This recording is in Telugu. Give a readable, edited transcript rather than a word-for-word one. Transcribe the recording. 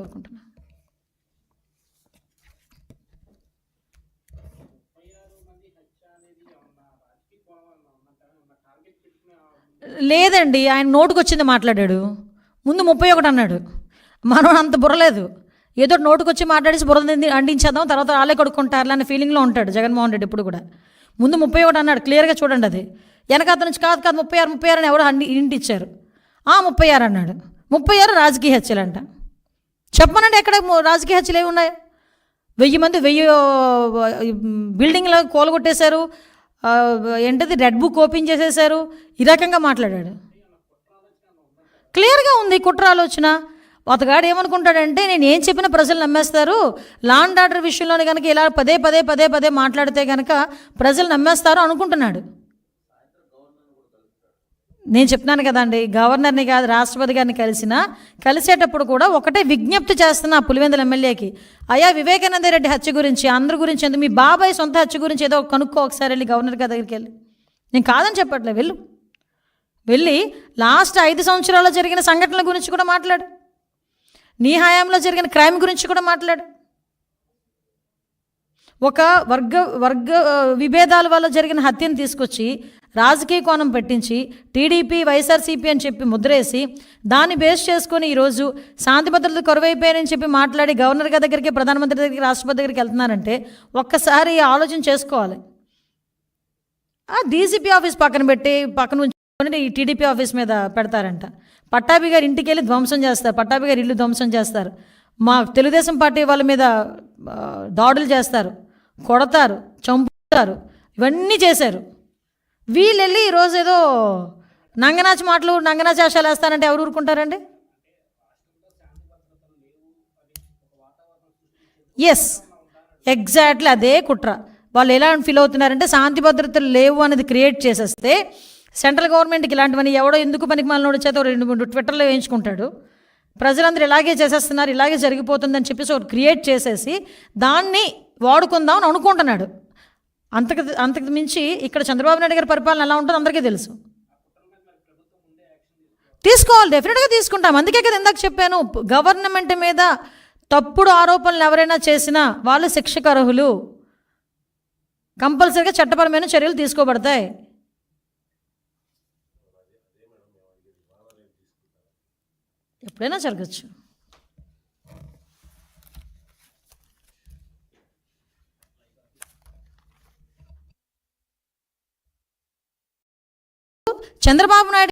కోరుకుంటున్నాను. లేదండి, ఆయన నోటుకు వచ్చింది మాట్లాడాడు. ముందు 31 అన్నాడు. మనం అంత బుర్రలేదు, ఏదో నోటుకు వచ్చి మాట్లాడేసి బుర్ర అందించేద్దాం, తర్వాత వాళ్ళే కొడుకుంటారు అనే ఫీలింగ్లో ఉంటాడు జగన్మోహన్ రెడ్డి ఇప్పుడు కూడా. ముందు 31 అన్నాడు, క్లియర్గా చూడండి. అది వెనకాత నుంచి కాదు 36 అని ఎవరు ఇంటి ఇచ్చారు. 36 అన్నాడు. 36 రాజకీయ హత్యలు అంట. చెప్పమనండి, ఎక్కడ రాజకీయ హత్యలు ఏమి ఉన్నాయి? 1000 మంది 1000 బిల్డింగ్లో కూలగొట్టేశారు, ఏంటది రెడ్ బుక్ ఓపెన్ చేసేసారు, ఈ రకంగా మాట్లాడాడు. క్లియర్గా ఉంది కుట్ర ఆలోచన. అతగాడు ఏమనుకుంటాడంటే, నేను ఏం చెప్పినా ప్రజలు నమ్మేస్తారు, లా అండ్ ఆర్డర్ విషయంలోనే కనుక ఇలా పదే పదే పదే పదే మాట్లాడితే కనుక ప్రజలు నమ్మేస్తారు అనుకుంటున్నాడు. నేను చెప్తున్నాను కదండి, గవర్నర్ని కాదు రాష్ట్రపతి గారిని కలిసేటప్పుడు కూడా ఒకటే విజ్ఞప్తి చేస్తున్నా పులివెందుల ఎమ్మెల్యేకి, అయ్యా వివేకానంద రెడ్డి హత్య గురించి అందరి గురించి ఎందుకు, మీ బాబాయ్ సొంత హత్య గురించి ఏదో కనుక్కో ఒకసారి వెళ్ళి గవర్నర్ గారి దగ్గరికి వెళ్ళి. నేను కాదని చెప్పట్లే, వెళ్ళి లాస్ట్ 5 సంవత్సరాల్లో జరిగిన సంఘటనల గురించి కూడా మాట్లాడు, నీ హయాంలో జరిగిన క్రైమ్ గురించి కూడా మాట్లాడు. ఒక వర్గ విభేదాల వల్ల జరిగిన హత్యను తీసుకొచ్చి రాజకీయ కోణం పెట్టించి టీడీపీ వైఎస్ఆర్సీపీ అని చెప్పి ముద్రేసి దాన్ని బేస్ చేసుకొని ఈరోజు శాంతి భద్రతలు కరువైపోయాయని చెప్పి మాట్లాడి గవర్నర్ గారి దగ్గరికి, ప్రధానమంత్రి దగ్గరికి, రాష్ట్రపతి దగ్గరికి వెళ్తున్నారంటే ఒక్కసారి ఆలోచన చేసుకోవాలి. డీజీపీ ఆఫీస్ పక్కన ఉంచుకొని ఈ టీడీపీ ఆఫీస్ మీద పెడతారంట. పట్టాభి గారి ఇంటికి వెళ్ళి ధ్వంసం చేస్తారు, పట్టాభి గారి ఇల్లు ధ్వంసం చేస్తారు, మా తెలుగుదేశం పార్టీ వాళ్ళ మీద దాడులు చేస్తారు, కొడతారు, చంపుతారు, ఇవన్నీ చేశారు. వీళ్ళు వెళ్ళి ఈరోజు ఏదో నంగనాచాశాలు వేస్తానంటే ఎవరు ఊరుకుంటారండి? ఎస్, ఎగ్జాక్ట్లీ అదే కుట్ర. వాళ్ళు ఎలా ఫీల్ అవుతున్నారంటే శాంతి భద్రతలు లేవు అనేది క్రియేట్ చేసేస్తే సెంట్రల్ గవర్నమెంట్కి ఇలాంటివన్నీ ఎవడో ఎందుకు పనికి మాలినోడి చేత 2-3 ట్విట్టర్లో వేయించుకుంటాడు, ప్రజలందరూ ఇలాగే చేసేస్తున్నారు, ఇలాగే జరిగిపోతుందని చెప్పేసి ఒకటి క్రియేట్ చేసేసి దాన్ని వాడుకుందామని అనుకుంటున్నాడు. అంతకు మించి ఇక్కడ చంద్రబాబు నాయుడు గారి పరిపాలన ఎలా ఉంటుందో అందరికీ తెలుసు. తీసుకోవాలి, డెఫినెట్గా తీసుకుంటాం. అందుకే కదా ఇందాక చెప్పాను, గవర్నమెంట్ మీద తప్పుడు ఆరోపణలు ఎవరైనా చేసినా వాళ్ళు శిక్షకు అర్హులు, కంపల్సరీగా చట్టపరమైన చర్యలు తీసుకోబడతాయి. ఎప్పుడైనా జరగచ్చు.